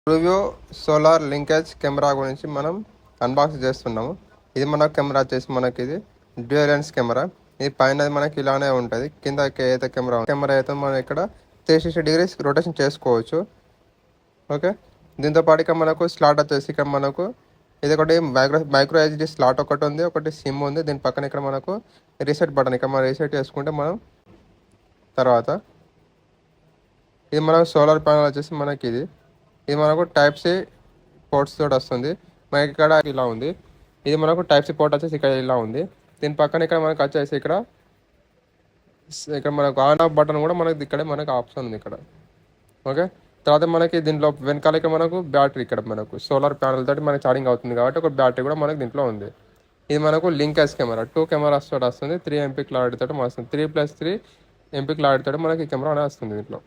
ట్రూవ్యూ solar linkage camera గురించి మనం unbox చేస్తున్నాము. ఇది మన కెమెరా వచ్చేసి మనకి ఇది డ్యూయల్ లెన్స్ కెమెరా. ఇది పైన మనకి ఇలానే ఉంటుంది. కింద అయితే కెమెరా అయితే మనం ఇక్కడ 360 degrees రొటేషన్ చేసుకోవచ్చు. ఓకే, దీంతో పాటు ఇక్కడ మనకు స్లాట్ వచ్చేసి ఇక్కడ మనకు ఇది ఒకటి మైక్రో హెచ్డి స్లాట్ ఒకటి ఉంది, ఒకటి సిమ్ ఉంది. దీని పక్కన ఇక్కడ మనకు రీసెట్ బటన్, ఇక్కడ మనం రీసెట్ చేసుకుంటే మనం తర్వాత ఇది మనకు సోలార్ ప్యానల్ వచ్చేసి మనకి ఇది మనకు టైప్ సి పోర్ట్స్ తోటి వస్తుంది. మనకి ఇక్కడ ఇలా ఉంది. ఇది మనకు టైప్ సి పోర్ట్ వచ్చేసి ఇక్కడ ఇలా ఉంది. దీని పక్కన ఇక్కడ మనకు వచ్చేసి ఇక్కడ మనకు ఆన్ ఆఫ్ బటన్ కూడా మనకి ఇక్కడ మనకు ఆప్షన్ ఉంది ఇక్కడ. ఓకే, తర్వాత మనకి దీంట్లో వెనకాల ఇక్కడ మనకు బ్యాటరీ, ఇక్కడ మనకు సోలార్ ప్యానల్ తోటి మనకి ఛార్జింగ్ అవుతుంది కాబట్టి ఒక బ్యాటరీ కూడా మనకి దీంట్లో ఉంది. ఇది మనకు లింకేజ్ కెమెరా 2 కెమెరాస్ తోటి వస్తుంది. 3 MP క్లారిటీ తోటి వస్తుంది. 3+3 MP క్లారిటీ తోటి మనకి కెమెరా అనేది వస్తుంది దీంట్లో.